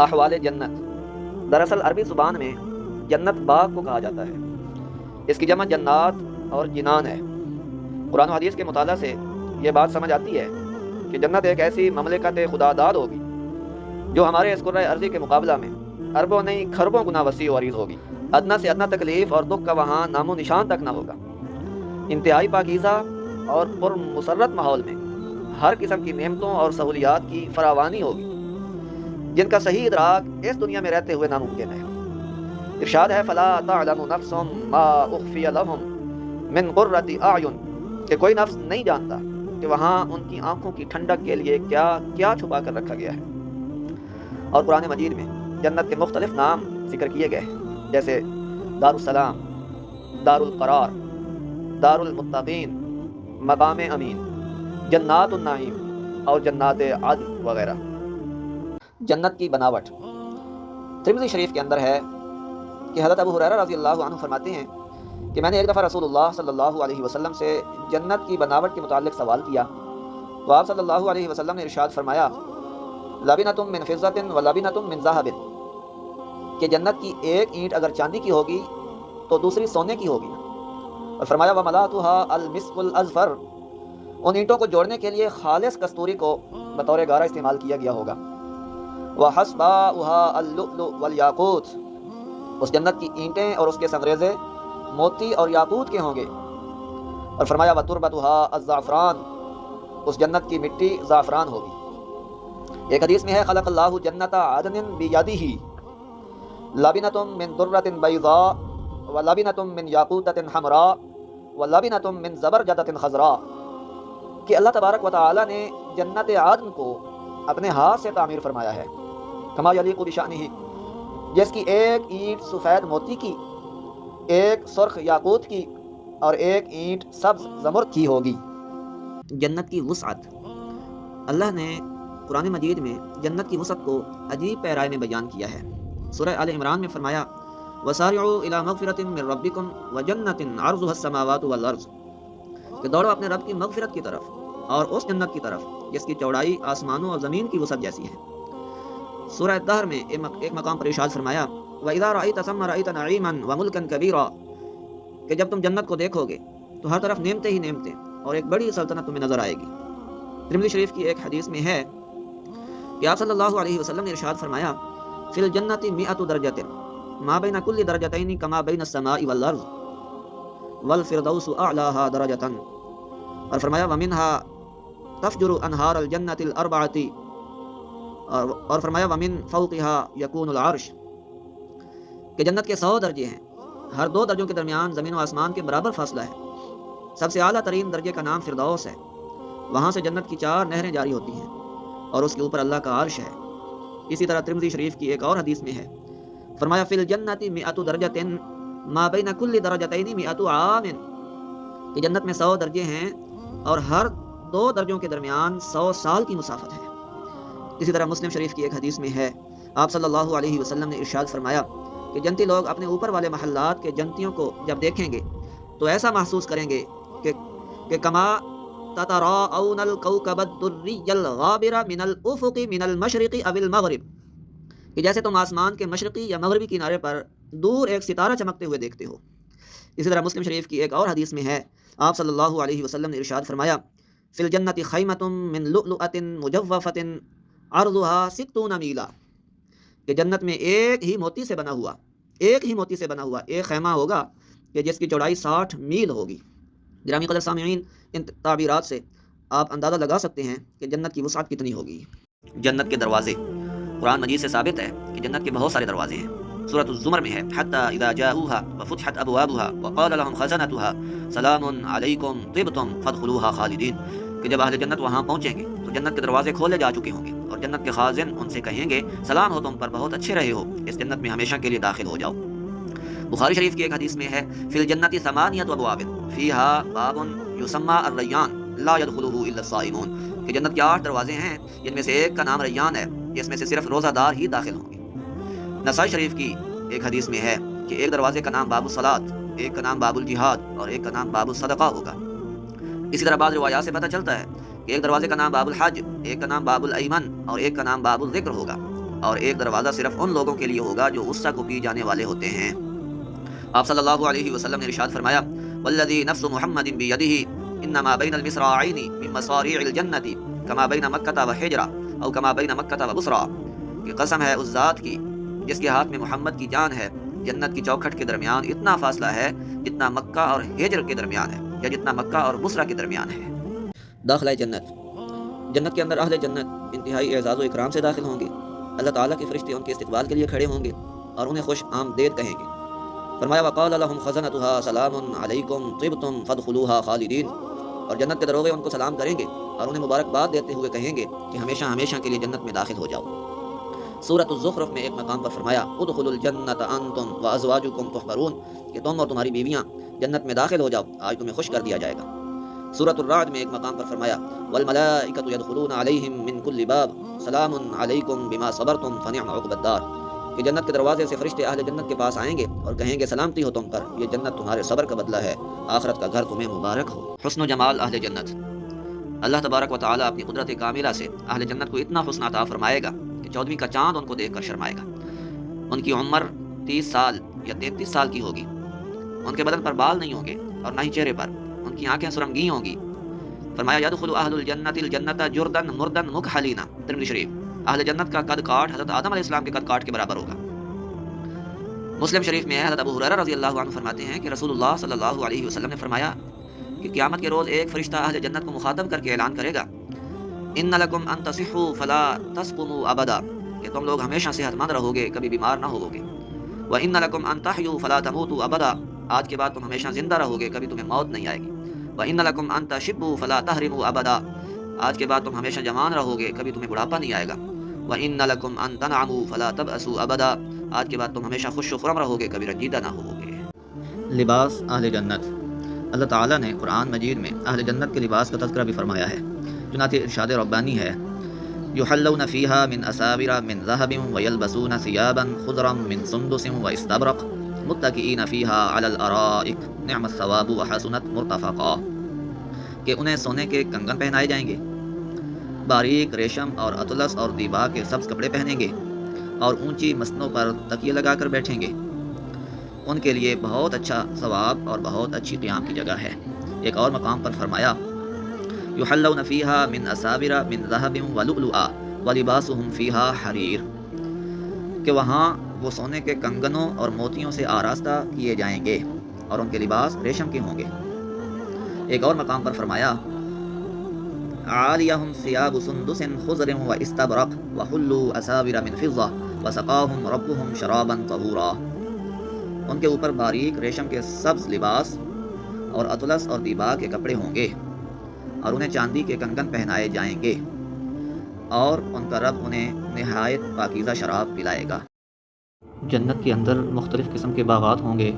احوال جنت، دراصل عربی زبان میں جنت باغ کو کہا جاتا ہے، اس کی جمع جنات اور جنان ہے۔ قرآن و حدیث کے مطالعہ سے یہ بات سمجھ آتی ہے کہ جنت ایک ایسی مملکت خدا داد ہوگی جو ہمارے اس کرۂ ارضی کے مقابلہ میں اربوں نہیں کھربوں گنا وسیع و عریض ہوگی۔ ادنا سے ادنا تکلیف اور دکھ کا وہاں نام و نشان تک نہ ہوگا۔ انتہائی پاکیزہ اور پر مسرت ماحول میں ہر قسم کی نعمتوں اور سہولیات کی فراوانی ہوگی جن کا صحیح ادراک اس دنیا میں رہتے ہوئے ناممکن ہے۔ ارشاد ہے فلا تعلم نفس ما اخفی لهم من قرۃ اعین، کہ کوئی نفس نہیں جانتا کہ وہاں ان کی آنکھوں کی ٹھنڈک کے لیے کیا کیا چھپا کر رکھا گیا ہے۔ اور قرآن مجید میں جنت کے مختلف نام ذکر کیے گئے ہیں، جیسے دار السلام، دار القرار، دار المتقین، مقام امین، جنات النعیم اور جنات عدن وغیرہ۔ جنت کی بناوٹ، ترمذی شریف کے اندر ہے کہ حضرت ابو ہریرہ رضی اللہ عنہ فرماتے ہیں کہ میں نے ایک دفعہ رسول اللہ صلی اللہ علیہ وسلم سے جنت کی بناوٹ کے متعلق سوال کیا تو آپ صلی اللہ علیہ وسلم نے ارشاد فرمایا لبنۃ من فضۃ و لبنۃ من ذہب، کہ جنت کی ایک اینٹ اگر چاندی کی ہوگی تو دوسری سونے کی ہوگی، اور فرمایا وملاۃھا المسک الازفر، ان اینٹوں کو جوڑنے کے لیے خالص کستوری کو بطور گارہ استعمال کیا گیا ہوگا، وحصباؤھا اللؤلؤ والیاقوت، اس جنت کی اینٹیں اور اس کے سنگریزے موتی اور یاقوت کے ہوں گے، اور فرمایا وتربتھا الزعفران، اس جنت کی مٹی زعفران ہوگی۔ ایک حدیث میں ہے خلق اللہ جنت عدن بیدہ لبنۃ من درۃ بیضاء ولبنۃ من یاقوتۃ حمراء ولبنۃ من زبرجدۃ خضراء، کہ اللہ تبارک و تعالی نے جنت عدن کو اپنے ہاتھ سے تعمیر فرمایا ہے، کما یلیق بشأنہ، جس کی ایک اینٹ سفید موتی کی، ایک سرخ یاقوت کی اور ایک اینٹ سبز زمرد کی ہوگی۔ جنت کی وسعت، اللہ نے قرآن مجید میں جنت کی وسعت کو عجیب پیرائے میں بیان کیا ہے۔ سورہ آل عمران میں فرمایا وسارعوا الی مغفرۃ من ربکم وجنۃ عرضها السماوات والارض، کہ دوڑو اپنے رب کی مغفرت کی طرف اور اس جنت کی طرف جس کی چوڑائی آسمانوں اور زمین کی وسعت جیسی ہے۔ سورہ الدہر میں ایک مقام پر ارشاد فرمایا وَإِذَا رَأَيْتَ ثَمَّ رَأَيْتَ نَعِيمًا وَمُلْكًا كَبِيرًا، کہ جب تم جنت کو دیکھو گے تو ہر طرف نعمتیں ہی نعمتیں اور ایک بڑی سلطنت تمہیں نظر آئے گی۔ ترمذی شریف کی ایک حدیث میں ہے کہ آپ صلی اللہ علیہ وسلم نے ارشاد فرمایا فی الجنت 100 درجۃ ما بین کل درجتین کما بین السماء والارض والفردوس اعلاها درجۃ، اور فرمایا ومنها تفجر انہار الجنت الاربعۃ، اور فرمایا ومن فوقها یکون العرش، کہ جنت کے 100 درجے ہیں، ہر 2 درجوں کے درمیان زمین و آسمان کے برابر فاصلہ ہے۔ سب سے اعلیٰ ترین درجے کا نام فردوس ہے، وہاں سے جنت کی 4 نہریں جاری ہوتی ہیں اور اس کے اوپر اللہ کا عرش ہے۔ اسی طرح ترمذی شریف کی ایک اور حدیث میں ہے فرمایا فی الجنت 100 درجۃ ما بین کل درجتین 100 عام، کہ جنت میں 100 درجے ہیں اور ہر 2 درجوں کے درمیان 100 سال کی مسافت ہے۔ اسی طرح مسلم شریف کی ایک حدیث میں ہے آپ صلی اللہ علیہ وسلم نے ارشاد فرمایا کہ جنتی لوگ اپنے اوپر والے محلات کے جنتیوں کو جب دیکھیں گے تو ایسا محسوس کریں گے کہ کما تتراءون الكوكب الدري الغابر من الافق من المشرق او المغرب، کہ جیسے تم آسمان کے مشرقی یا مغربی کنارے پر دور ایک ستارہ چمکتے ہوئے دیکھتے ہو۔ اسی طرح مسلم شریف کی ایک اور حدیث میں ہے آپ صلی اللہ علیہ وسلم نے ارشاد فرمایا فی الجنت خیمۃ من لؤلؤۃ مجوفۃ عرضها 60 میلا، کہ جنت میں ایک ہی موتی سے بنا ہوا ایک خیمہ ہوگا کہ جس کی چوڑائی 60 میل ہوگی۔ گرامی قدر سامعین، ان تعبیرات سے آپ اندازہ لگا سکتے ہیں کہ جنت کی وسعت کتنی ہوگی۔ جنت کے دروازے، قرآن مجید سے ثابت ہے کہ جنت کے بہت سارے دروازے ہیں۔ سورۃ الزمر میں ہے حتی اذا جاؤوها وفتحت ابوابها وقال لهم خزنتها سلام علیکم طبتم فادخلوها خالدین، کہ جب اہل جنت وہاں پہنچیں گے تو جنت کے دروازے کھولے جا چکے ہوں گے اور جنت کے خازن ان سے کہیں گے سلام ہو تم پر، بہت اچھے رہے ہو، اس جنت میں ہمیشہ کے لیے داخل ہو جاؤ۔ بخاری شریف کی ایک حدیث میں ہے فی الجنت 8 ابواب فیہا باب یسمى الریان لا يدخلہ الا الصائمون، کہ جنت کے 8 دروازے ہیں جن میں سے ایک کا نام ریان ہے، جس میں سے صرف روزہ دار ہی داخل ہوں گے۔ نسائی شریف کی ایک حدیث میں ہے کہ ایک دروازے کا نام باب الصلاۃ، ایک کا نام باب الجہاد اور ایک کا نام باب الصدقہ ہوگا۔ اسی طرح بعض روایات سے پتہ چلتا ہے کہ کہ ایک دروازے کا نام باب الحج، ایک کا نام باب الایمن اور ایک کا نام باب الذکر ہوگا، اور ایک دروازہ صرف ان لوگوں کے لیے ہوگا جو غصہ کو پی جانے والے ہوتے ہیں۔ آپ صلی اللہ علیہ وسلم نے ارشاد فرمایا، والذی نفس محمد بیدہ انما بین المصراعین من مصاریع الجنۃ کما بین مکہ و حجرہ او کما بین مکہ و بصرہ، کہ قسم ہے اس ذات کی جس کے ہاتھ میں محمد کی جان ہے، جنت کی چوکھٹ کے درمیان اتنا فاصلہ ہے جتنا مکہ اور ہجر کے درمیان ہے، یا جتنا مکہ اور بصرہ کے درمیان ہے۔ داخلہ جنت، جنت کے اندر اہل جنت انتہائی اعزاز و اکرام سے داخل ہوں گے۔ اللہ تعالیٰ کے فرشتے ان کے استقبال کے لیے کھڑے ہوں گے اور انہیں خوش آمدید کہیں گے۔ فرمایا وقال لهم خزنتها سلام علیکم طبتم فادخلوها خالدین، اور جنت کے دروغے ان کو سلام کریں گے اور انہیں مبارکباد دیتے ہوئے کہیں گے کہ ہمیشہ ہمیشہ کے لیے جنت میں داخل ہو جاؤ۔ سورۃ الزخرف میں ایک مقام پر فرمایا ادخلوا الجنۃ انتم وازواجکم تحبرون، کہ تم اور تمہاری بیویاں جنت میں داخل ہو جاؤ، آج تمہیں خوش کر دیا جائے گا۔ سورۃ الرعد میں ایک مقام پر فرمایا والملائکۃ یدخلون علیہم من کل باب سلام علیکم بما صبرتم فنعم عقبی الدار، کہ جنت کے دروازے سے فرشتے اہل جنت کے پاس آئیں گے اور کہیں گے سلامتی ہو تم پر، یہ جنت تمہارے صبر کا بدلہ ہے، آخرت کا گھر تمہیں مبارک ہو۔ حسن و جمال اہل جنت، اللہ تبارک و تعالیٰ اپنی قدرت کاملہ سے اہل جنت کو اتنا حسن عطا فرمائے گا کہ 14ویں کا چاند ان کو دیکھ کر شرمائے گا۔ ان کی عمر 30 سال یا 33 سال کی ہوگی، ان کے بدن پر بال نہیں ہوں گے اور نہ ہی چہرے پر، ان کی آنکھیں سرمگی ہوں گی۔ فرمایا یدخل اہل الجنت الجنت جردن مردن مکحلینا، ترمذی شریف، اہل جنت کا قد کاٹ حضرت آدم علیہ السلام کے قد کاٹ کے برابر ہوگا۔ مسلم شریف میں ہے، حضرت ابو ہریرہ رضی اللہ عنہ فرماتے ہیں کہ رسول اللہ صلی اللہ علیہ وسلم نے فرمایا کہ قیامت کے روز ایک فرشتہ اہل جنت کو مخاطب کر کے اعلان کرے گا ان لکم ان تصحوا فلا تسقموا ابدا، کہ تم لوگ ہمیشہ صحت مند رہو گے، کبھی بیمار نہ ہوو گے۔ وان لکم ان تحیوا فلا تموتوا ابدا، آج کے بعد تم ہمیشہ زندہ رہو گے، کبھی تمہیں موت نہیں آئے گی۔ وان لکم ان تشبوا فلا تحرموا ابدا، آج کے بعد تم ہمیشہ جوان رہو گے، کبھی تمہیں بڑھاپا نہیں آئے گا۔ وان لکم ان تنعموا فلا تبأسوا ابدا، آج کے بعد تم ہمیشہ خوش و خرم رہو گے، کبھی رنجیدہ نہ ہوو گے۔ لباس اہل جنت، اللہ تعالیٰ نے قرآن مجید میں اہل جنت کے لباس کا تذکرہ بھی فرمایا ہے، چنانچہ ارشاد ربانی ہے یحلون فیہا من اساور من ذہب ویلبسون ثیابا خضرا من سندس واستبرق متکئین فیہا علی الارائک نعم الثواب وحسنت مرتفقا، کہ انہیں سونے کے کنگن پہنائے جائیں گے، باریک ریشم اور اطلس اور دیبا کے سبز کپڑے پہنیں گے اور اونچی مسنوں پر تکیے لگا کر بیٹھیں گے، ان کے لیے بہت اچھا ثواب اور بہت اچھی قیام کی جگہ ہے۔ ایک اور مقام پر فرمایا یحلون فیہا من اساور من ذہب ولؤلؤا ولباسہم فیہا حریر، کہ وہاں وہ سونے کے کنگنوں اور موتیوں سے آراستہ کیے جائیں گے اور ان کے لباس ریشم کے ہوں گے۔ ایک اور مقام پر فرمایا عالیہم ثیاب سندس خضر واستبرق وحلوا اساور من فضہ وسقاہم ربہم شرابا طہورا، ان کے اوپر باریک ریشم کے سبز لباس اور اطلس اور دیبا کے کپڑے ہوں گے اور انہیں چاندی کے کنگن پہنائے جائیں گے اور ان کا رب انہیں نہایت پاکیزہ شراب پلائے گا۔ جنت کے اندر مختلف قسم کے باغات ہوں گے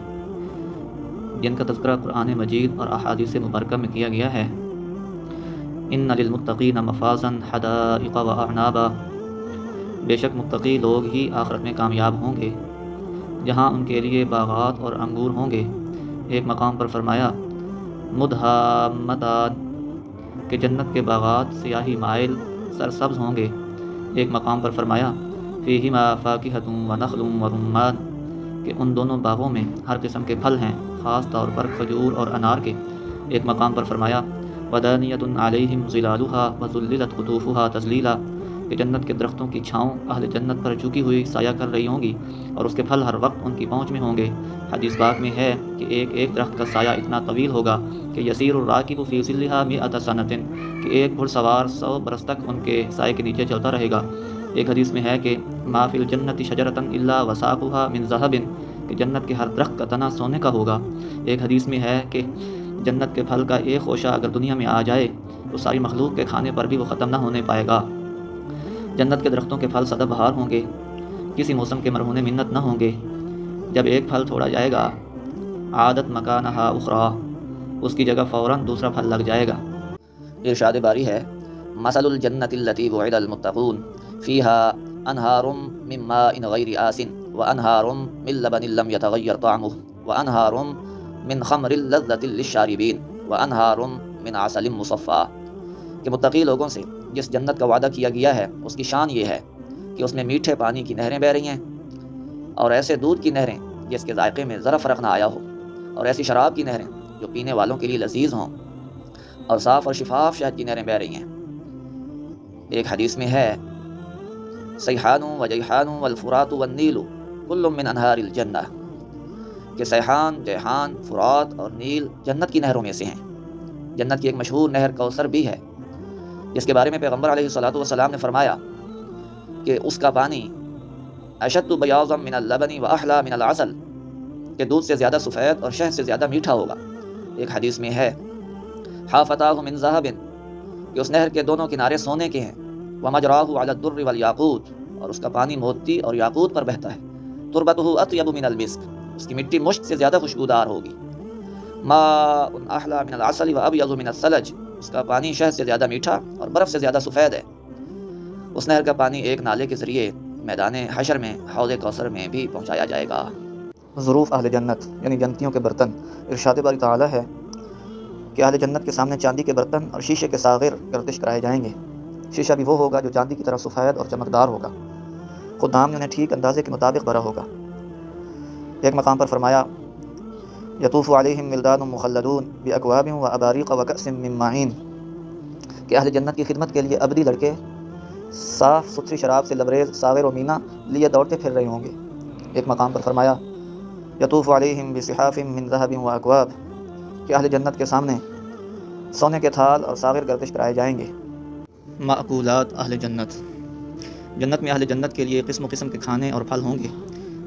جن کا تذکرہ قرآن مجید اور احادیث مبارکہ میں کیا گیا ہے۔ ان للمتقین مفازا حدائق واعنابا، بے شک متقی لوگ ہی آخرت میں کامیاب ہوں گے جہاں ان کے لیے باغات اور انگور ہوں گے۔ ایک مقام پر فرمایا مدہامتان، کہ جنت کے باغات سیاہی مائل سرسبز ہوں گے۔ ایک مقام پر فرمایا فیہما فاکہۃ ونخل ورمان، کہ ان دونوں باغوں میں ہر قسم کے پھل ہیں، خاص طور پر کھجور اور انار کے۔ ایک مقام پر فرمایا ودانیۃ علیہم ظلالها وذللت قطوفها تذلیلا، کہ جنت کے درختوں کی چھاؤں اہل جنت پر جھکی ہوئی سایہ کر رہی ہوں گی اور اس کے پھل ہر وقت ان کی پہنچ میں ہوں گے۔ حدیث پاک میں ہے کہ ایک ایک درخت کا سایہ اتنا طویل ہوگا کہ یسیر الراکب فی ظلها 100 سنۃ، کہ ایک گھڑ سوار 100 برس تک ان کے سائے کے نیچے چلتا رہے گا۔ ایک حدیث میں ہے کہ ما فی الجنۃ شجرۃ الا وساقها من ذهب، کہ جنت کے ہر درخت کا تنا سونے کا ہوگا۔ ایک حدیث میں ہے کہ جنت کے پھل کا ایک خوشہ اگر دنیا میں آ جائے تو ساری مخلوق کے کھانے پر بھی وہ ختم نہ ہونے پائے گا۔ جنت کے درختوں کے پھل سدا بہار ہوں گے، کسی موسم کے مرہون منت نہ ہوں گے۔ جب ایک پھل توڑا جائے گا عادت مکانہا اخرى، اس کی جگہ فوراً دوسرا پھل لگ جائے گا۔ ارشاد باری ہے مثل الجنت التي وعد المتقون فيها انہار من ماء غیر آسن وانہار من لبن لم يتغیر طعمه وانہار من خمر لذة للشاربین وانہار من عسل مصفى، کہ متقی لوگوں سے جس جنت کا وعدہ کیا گیا ہے اس کی شان یہ ہے کہ اس میں میٹھے پانی کی نہریں بہہ رہی ہیں، اور ایسے دودھ کی نہریں جس کے ذائقے میں ذرا فرق نہ آیا ہو، اور ایسی شراب کی نہریں جو پینے والوں کے لیے لذیذ ہوں، اور صاف اور شفاف شہد کی نہریں بہہ رہی ہیں۔ ایک حدیث میں ہے سیحان و جیحان والفرات والنیل کل من انہار الجنہ، کہ سیحان، جیحان، فرات اور نیل جنت کی نہروں میں سے ہیں۔ جنت کی ایک مشہور نہر کوثر بھی ہے، جس کے بارے میں پیغمبر علیہ الصلوۃ والسلام نے فرمایا کہ اس کا پانی اشد بیاضا من اللبن واحلی من العسل، کہ دودھ سے زیادہ سفید اور شہد سے زیادہ میٹھا ہوگا۔ ایک حدیث میں ہے حافتاہ من ذہب، کہ اس نہر کے دونوں کنارے سونے کے ہیں، ومجراہ علی الدر والیاقوت، اور اس کا پانی موتی اور یاقوت پر بہتا ہے، تربتہ اطیب من المسک، اس کی مٹی مشک سے زیادہ خوشبودار ہوگی، ماء احلی من العسل وابیض من الثلج، اس کا پانی شہد سے زیادہ میٹھا اور برف سے زیادہ سفید ہے۔ اس نہر کا پانی ایک نالے کے ذریعے میدان حشر میں حوض کوثر میں بھی پہنچایا جائے گا۔ ظروف اہل جنت یعنی جنتیوں کے برتن۔ ارشاد باری تعالیٰ ہے کہ اہل جنت کے سامنے چاندی کے برتن اور شیشے کے ساغر گردش کرائے جائیں گے۔ شیشہ بھی وہ ہوگا جو چاندی کی طرح سفید اور چمکدار ہوگا، خود نام نے انہیں ٹھیک اندازے کے مطابق بھرا ہوگا۔ ایک مقام پر فرمایا یطوف علیہم ولدان مخلدون باکواب واباریق وکأس من معین، کہ اہل جنت کی خدمت کے لیے ابدی لڑکے صاف ستھری شراب سے لبریز ساغر و مینا لیے دوڑتے پھر رہے ہوں گے۔ ایک مقام پر فرمایا یطوف علیہم بصحاف من ذہب واکواب، کہ اہل جنت کے سامنے سونے کے تھال اور ساغر گردش کرائے جائیں گے۔ مأکولات اہل جنت، جنت میں اہل جنت کے لیے قسم قسم کے کھانے اور پھل ہوں گے۔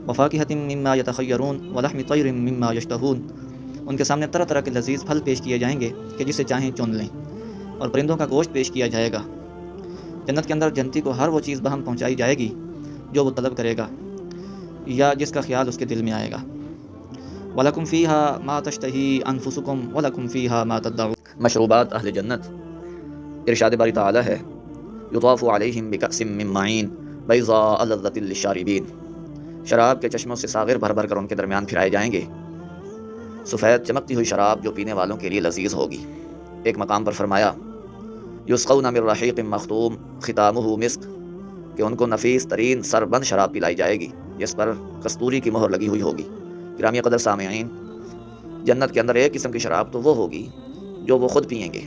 وفاکہۃ مما یتخیرون ولحم طیر مما یشتہون، ان کے سامنے طرح طرح کے لذیذ پھل پیش کیے جائیں گے کہ جسے چاہیں چن لیں، اور پرندوں کا گوشت پیش کیا جائے گا۔ جنت کے اندر جنتی کو ہر وہ چیز بہم پہنچائی جائے گی جو وہ طلب کرے گا یا جس کا خیال اس کے دل میں آئے گا۔ وَلَكُمْ فِيهَا مَا تَشْتَهِي أَنفُسُكُمْ وَلَكُمْ فِيهَا مَا تَدَّعُونَ۔ مشروبات اہل جنت۔ ارشاد باری تعالیٰ ہے یطاف علیہم بکأس من معین بیضاء لذۃ للشاربین، شراب کے چشموں سے ساغر بھر بھر کر ان کے درمیان پھرائے جائیں گے، سفید چمکتی ہوئی شراب جو پینے والوں کے لیے لذیذ ہوگی۔ ایک مقام پر فرمایا یسقون من رحیق مختوم ختامہ مسک، کہ ان کو نفیس ترین سربند شراب پلائی جائے گی جس پر کستوری کی مہر لگی ہوئی ہوگی۔ گرامی قدر سامعین، جنت کے اندر ایک قسم کی شراب تو وہ ہوگی جو وہ خود پئیں گے۔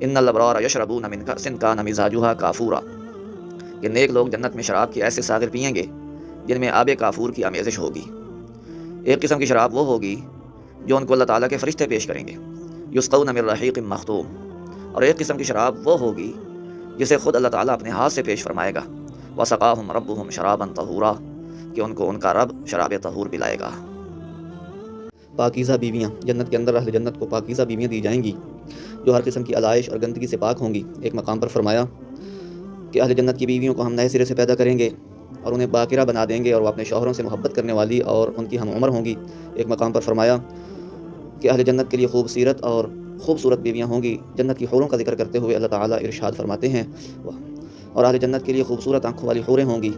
ان الابرار یشربون من کأس کان مزاجها کافورا، کہ نیک لوگ جنت میں شراب کے ایسے ساغر پئیں گے جن میں آب کافور کی آمیزش ہوگی۔ ایک قسم کی شراب وہ ہوگی جو ان کو اللہ تعالیٰ کے فرشتے پیش کریں گے، یسقون من رحیق مختوم، اور ایک قسم کی شراب وہ ہوگی جسے خود اللہ تعالیٰ اپنے ہاتھ سے پیش فرمائے گا، وسقاہم ربہم شرابا طہورا، کہ ان کو ان کا رب شراب طہور پلائے گا۔ پاکیزہ بیویاں، جنت کے اندر اہل جنت کو پاکیزہ بیویاں دی جائیں گی جو ہر قسم کی علائش اور گندگی سے پاک ہوں گی۔ ایک مقام پر فرمایا کہ اہل جنت کی بیویوں کو ہم نئے سرے سے پیدا کریں گے اور انہیں باقرہ بنا دیں گے، اور وہ اپنے شوہروں سے محبت کرنے والی اور ان کی ہم عمر ہوں گی۔ ایک مقام پر فرمایا کہ اہل جنت کے لیے خوبصورت بیویاں ہوں گی۔ جنت کی حوروں کا ذکر کرتے ہوئے اللہ تعالیٰ ارشاد فرماتے ہیں اور اہل جنت کے لیے خوبصورت آنکھوں والی حوریں ہوں گی،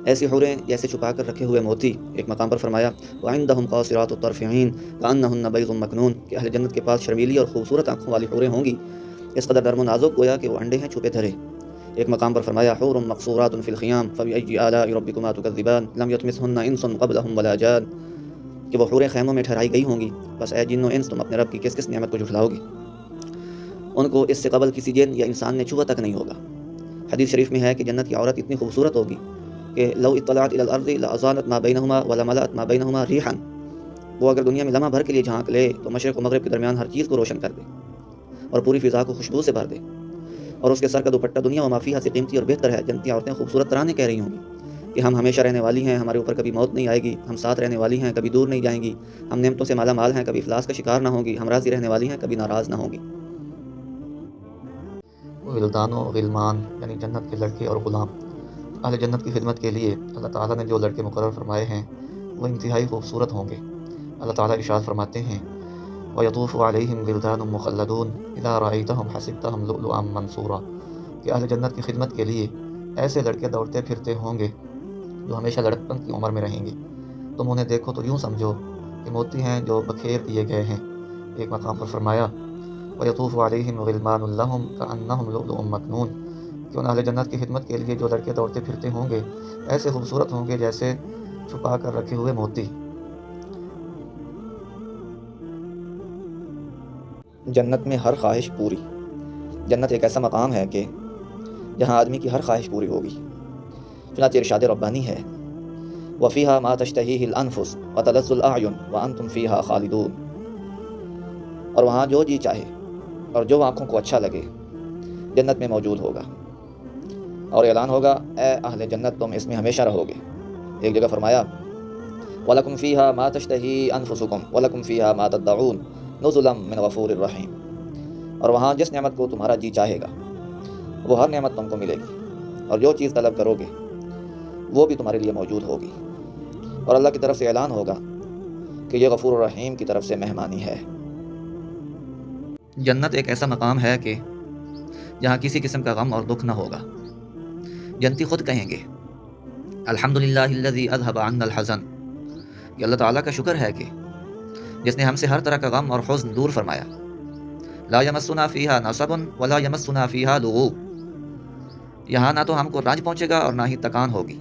ایسی حوریں جیسے چھپا کر رکھے ہوئے موتی۔ ایک مقام پر فرمایا وعندہم قاصرات الطرف عین کأنہن بیض مکنون، کہ اہل جنت کے پاس شرمیلی اور خوبصورت آنکھوں والی حوریں ہوں گی، اس قدر نرم و نازک گویا کہ وہ انڈے ہیں چھپے دھرے۔ ایک مقام پر فرمایا حور مقصورات فی الخیام فبأی آلاء ربکما تکذبان لم یطمثہن انس قبلہم ولا جان، کہ وہ حوریں خیموں میں ٹھہرائی گئی ہوں گی، بس اے جن و انس تم اپنے رب کی کس کس نعمت کو جھٹلاؤ گے، ان کو اس سے قبل کسی جن یا انسان نے چھوا تک نہیں ہوگا۔ حدیث شریف میں ہے کہ جنت کی عورت اتنی خوبصورت ہوگی کہ لو اطلعت الی الارض لاضانت ما بینہما ولملأت ما بینہما ریحا، وہ اگر دنیا میں لمحہ بھر کے لیے جھانک لے تو مشرق و مغرب کے درمیان ہر چیز کو روشن کر دے اور پوری فضا کو خوشبو سے بھر دے، اور اس کے سر کا دوپٹہ دنیا و ما فیہا سے قیمتی اور بہتر ہے۔ جنتی عورتیں خوبصورت ترانے کہہ رہی ہوں گی کہ ہم ہمیشہ رہنے والی ہیں، ہمارے اوپر کبھی موت نہیں آئے گی، ہم ساتھ رہنے والی ہیں، کبھی دور نہیں جائیں گی، ہم نعمتوں سے مالا مال ہیں، کبھی افلاس کا شکار نہ ہوں گی، ہم راضی رہنے والی ہیں، کبھی ناراض نہ ہوں گی۔ ولدان و غلمان یعنی جنت کے لڑکے اور غلام، اہل جنت کی خدمت کے لیے اللہ تعالیٰ نے جو لڑکے مقرر فرمائے ہیں وہ انتہائی خوبصورت ہوں گے۔ اللہ تعالیٰ ارشاد فرماتے ہیں وَيَطُوفُ عَلَيْهِمْ وِلْدَانٌ مُخَلَّدُونَ إِذَا رَأَيْتَهُمْ حَسِبْتَهُمْ لُؤْلُؤًا مَنْثُورًا، کہ اہل جنت کی خدمت کے لیے ایسے لڑکے دوڑتے پھرتے ہوں گے جو ہمیشہ لڑکپن کی عمر میں رہیں گے، تم انہیں دیکھو تو یوں سمجھو کہ موتی ہیں جو بکھیر دیے گئے ہیں۔ ایک مقام پر فرمایا وَيَطُوفُ عَلَيْهِمْ غِلْمَانٌ لَهُمْ كَأَنَّهُمْ لُؤْلُؤٌ مَكْنُونٌ کہ ان اہل جنت کی خدمت کے لیے جو لڑکے دوڑتے پھرتے ہوں گے ایسے خوبصورت ہوں گے جیسے چھپا کر رکھے ہوئے موتی۔ جنت میں ہر خواہش پوری۔ جنت ایک ایسا مقام ہے کہ جہاں آدمی کی ہر خواہش پوری ہوگی۔ چنانچہ ارشاد ربانی ہے وَفِيهَا مَا تَشْتَهِيهِ الْأَنفُسُ وَتَلَذُّ الْأَعْيُنُ وَأَنْتُمْ فِيهَا خَالِدُونَ، اور وہاں جو جی چاہے اور جو آنکھوں کو اچھا لگے جنت میں موجود ہوگا، اور اعلان ہوگا اے اہل جنت تم اس میں ہمیشہ رہو گے۔ ایک جگہ فرمایا وَلَكُمْ فِيهَا مَا تَشْتَهِي أَنفُسُكُمْ وَلَكُمْ فِيهَا مَا تَدَّعُونَ نُزُلًا مِّنْ غَفُورٍ رَحِيمٍ، اور وہاں جس نعمت کو تمہارا جی چاہے گا وہ ہر نعمت تم کو ملے گی، اور جو چیز طلب کرو گے وہ بھی تمہارے لیے موجود ہوگی، اور اللہ کی طرف سے اعلان ہوگا کہ یہ غفور الرحیم کی طرف سے مہمانی ہے۔ جنت ایک ایسا مقام ہے کہ جہاں کسی قسم کا غم اور دکھ نہ ہوگا۔ جنتی خود کہیں گے الحمدللہ الذی اذھب عنا الحزن، کہ اللہ تعالیٰ کا شکر ہے کہ جس نے ہم سے ہر طرح کا غم اور حزن دور فرمایا۔ لا یمسنا فیہا نصب ولا یمسنا فیہا لغوب، یہاں نہ تو ہم کو رنج پہنچے گا اور نہ ہی تکان ہوگی،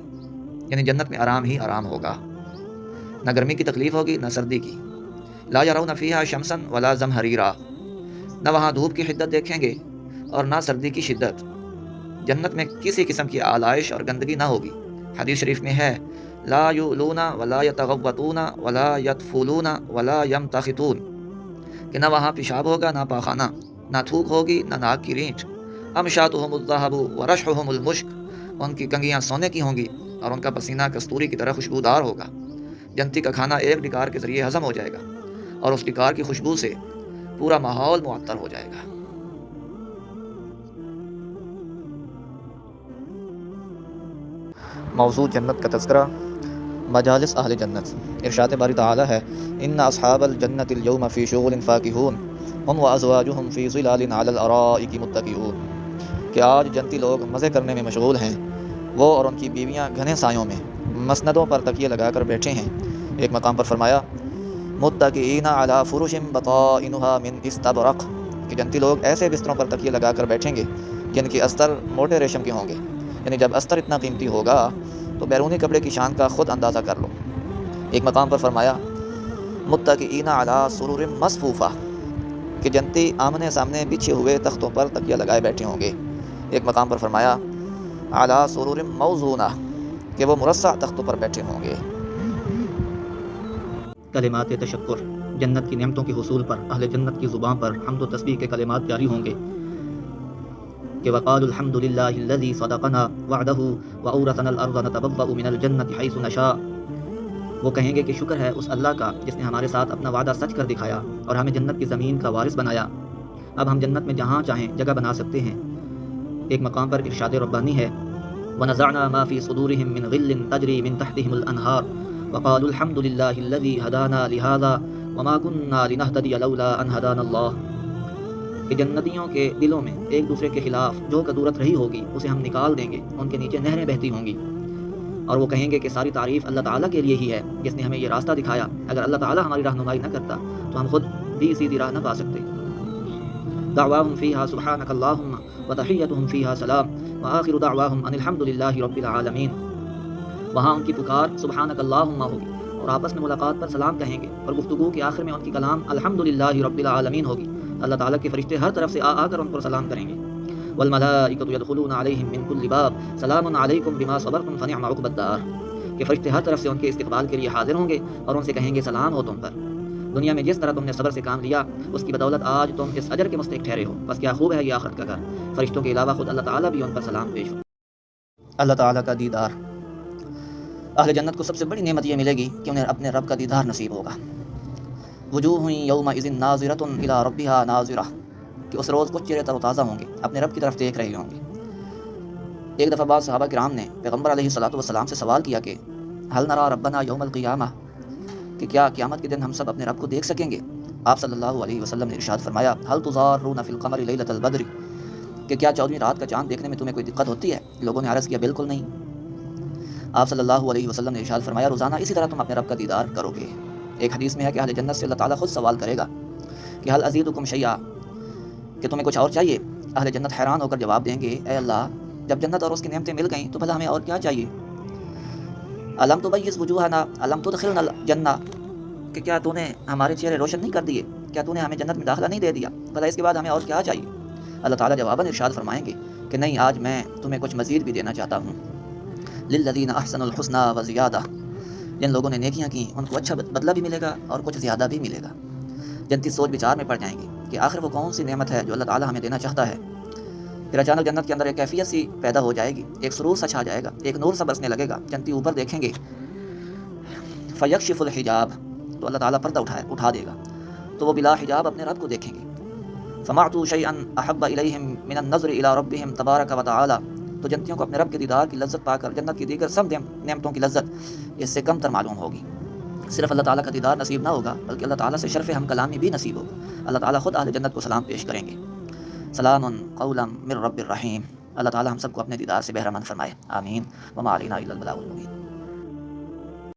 یعنی جنت میں آرام ہی آرام ہوگا، نہ گرمی کی تکلیف ہوگی نہ سردی کی۔ لا یرون فیہا شمسا ولا زمہریرا، نہ وہاں دھوپ کی حدت دیکھیں گے اور نہ سردی کی شدت۔ جنت میں کسی قسم کی آلائش اور گندگی نہ ہوگی۔ حدیث شریف میں ہے لا یؤلون ولا یتغوطون ولا یطفلون ولا یمتخطون، کہ نہ وہاں پیشاب ہوگا نہ پاخانہ، نہ تھوک ہوگی نہ ناک کی رینٹ۔ امشاتہم الذہب ورشحہم المشک، ان کی کنگیاں سونے کی ہوں گی اور ان کا پسینہ کستوری کی طرح خوشبودار ہوگا۔ جنتی کا کھانا ایک ڈکار کے ذریعے ہضم ہو جائے گا اور اس ڈکار کی خوشبو سے پورا ماحول معطر ہو جائے گا۔ موضوع جنت کا تذکرہ، مجالس اہل جنت۔ ارشاد باری تعالی ہے ان اصحاب الجنت اليوم فی شغل فاکہون ہم وازواجہم فی ظلال علی الارائک متکئون، کہ آج جنتی لوگ مزے کرنے میں مشغول ہیں، وہ اور ان کی بیویاں گھنے سایوں میں مسندوں پر تکیے لگا کر بیٹھے ہیں۔ ایک مقام پر فرمایا متکئین علی فرش بطائنها من استبرق، کہ جنتی لوگ ایسے بستروں پر تکیے لگا کر بیٹھیں گے جن کی استر موٹے ریشم کے ہوں گے، یعنی جب استر اتنا قیمتی ہوگا تو بیرونی کپڑے کی شان کا خود اندازہ کر لو۔ ایک مقام پر فرمایا متکئین علی سرر مصفوفہ، کہ جنتی آمنے سامنے بچھے ہوئے تختوں پر تکیہ لگائے بیٹھے ہوں گے۔ ایک مقام پر فرمایا علی سرر موضونہ، کہ وہ مرصع تختوں پر بیٹھے ہوں گے۔ کلمات تشکر، جنت کی نعمتوں کے حصول پر اہل جنت کی زبان پر حمد و تسبیح کے کلمات جاری ہوں گے کہ وقالوا الحمد للہ الذی صدقنا وعدہ واورثنا الارض نتبوأ من الجنۃ حیث نشاء، وہ کہیں گے کہ شکر ہے اس اللہ کا جس نے ہمارے ساتھ اپنا وعدہ سچ کر دکھایا اور ہمیں جنت کی زمین کا وارث بنایا، اب ہم جنت میں جہاں چاہیں جگہ بنا سکتے ہیں۔ ایک مقام پر ارشاد ربانی ہے ونزعنا ما فی صدورہم من غل تجری من تحتہم الانہار وقالوا الحمد للہ الذی ہدانا لہذا وما كنا لنہتدی لولا ان ہدانا اللہ، کہ جنتیوں کے دلوں میں ایک دوسرے کے خلاف جو کدورت رہی ہوگی اسے ہم نکال دیں گے، ان کے نیچے نہریں بہتی ہوں گی، اور وہ کہیں گے کہ ساری تعریف اللہ تعالیٰ کے لیے ہی ہے جس نے ہمیں یہ راستہ دکھایا، اگر اللہ تعالیٰ ہماری رہنمائی نہ کرتا تو ہم خود بھی سیدھی راہ نہ پا سکتے۔ دعواہم فیہا سبحانک اللہم وتحیتہم فیہا سلام وآخر دعواہم ان الحمد للہ رب العالمین، وہاں ان کی پکار سبحانک اللہم ہوگی اور آپس میں ملاقات پر سلام کہیں گے، اور گفتگو کے آخر میں ان کی کلام الحمد للہ رب العالمین ہوگی۔ اللہ تعالیٰ کے فرشتے ہر طرف سے آ کر ان پر سلام کریں گے۔ والملائکۃ یدخلون علیہم من کل باب سلام علیکم بما صبرتم فنعم عقبی الدار، کہ فرشتے ہر طرف سے ان کے استقبال کے لیے حاضر ہوں گے اور ان سے کہیں گے سلام ہو تم پر، دنیا میں جس طرح تم نے صبر سے کام لیا اس کی بدولت آج تم اس اجر کے مستحق ٹھہرے ہو، بس کیا خوب ہے یہ آخرت کا گھر۔ فرشتوں کے علاوہ خود اللہ تعالیٰ بھی ان پر سلام پیش ہو۔ اللہ تعالیٰ کا دیدار، اہل جنت کو سب سے بڑی نعمت یہ ملے گی کہ انہیں اپنے رب کا دیدار نصیب ہوگا۔ وجوہ یومئذ ناظرۃ الی ربہا ناظرہ، کہ اس روز کچھ چہرے تر و تازہ ہوں گے، اپنے رب کی طرف دیکھ رہے ہوں گے۔ ایک دفعہ بعض صحابہ کرام نے پیغمبر علیہ الصلوۃ والسلام سے سوال کیا کہ ہل نرا ربنا یوم القیامہ، کہ کیا قیامت کے دن ہم سب اپنے رب کو دیکھ سکیں گے؟ آپ صلی اللہ علیہ وسلم نے ارشاد فرمایا هل تضارون فی القمر لیلۃ البدر، کہ کیا 14ویں رات کا چاند دیکھنے میں تمہیں کوئی دقت ہوتی ہے؟ لوگوں نے عرض کیا بالکل نہیں۔ آپ صلی اللہ علیہ وسلم نے ارشاد فرمایا روزانہ اسی طرح تم اپنے رب کا دیدار کرو گے۔ ایک حدیث میں ہے کہ اہل جنت سے اللہ تعالیٰ خود سوال کرے گا کہ هل ازیدکم شیئا، کہ تمہیں کچھ اور چاہیے؟ اہل جنت حیران ہو کر جواب دیں گے اے اللہ جب جنت اور اس کی نعمتیں مل گئیں تو بھلا ہمیں اور کیا چاہیے؟ علم تبیض وجوہنا علم تدخلنا الجنہ، کہ کیا تو نے ہمارے چہرے روشن نہیں کر دیے، کیا تو نے ہمیں جنت میں داخلہ نہیں دے دیا، بھلا اس کے بعد ہمیں اور کیا چاہیے؟ اللہ تعالیٰ جواباً ارشاد فرمائیں گے کہ نہیں، آج میں تمہیں کچھ مزید بھی دینا چاہتا ہوں۔ للذین احسنوا الحسنی وزیادہ، جن لوگوں نے نیکیاں کی ان کو اچھا بدلہ بھی ملے گا اور کچھ زیادہ بھی ملے گا۔ جنتی سوچ بچار میں پڑ جائیں گے کہ آخر وہ کون سی نعمت ہے جو اللہ تعالیٰ ہمیں دینا چاہتا ہے۔ پھر اچانک جنت کے اندر ایک کیفیت سی پیدا ہو جائے گی، ایک سرور سا چھا جائے گا، ایک نور سا برسنے لگے گا۔ جنتی اوپر دیکھیں گے، فیکشف الحجاب، تو اللہ تعالیٰ پردہ اٹھا دے گا، تو وہ بلا حجاب اپنے رب کو دیکھیں گے۔ فمعتوا شیئا احب الیہم من النظر الی ربہم تبارک و تعالی، تو جنتیوں کو اپنے رب کے دیدار کی لذت پا کر جنت کی دیگر سب نعمتوں کی لذت اس سے کم تر معلوم ہوگی۔ صرف اللہ تعالیٰ کا دیدار نصیب نہ ہوگا بلکہ اللہ تعالیٰ سے شرف ہم کلامی بھی نصیب ہوگا۔ اللہ تعالیٰ خود اہل جنت کو سلام پیش کریں گے، سلام قولا من رب الرحیم۔ اللہ تعالیٰ ہم سب کو اپنے دیدار سے بہرہ مند فرمائے، آمین۔ وما علینا الا البلاغ المبین۔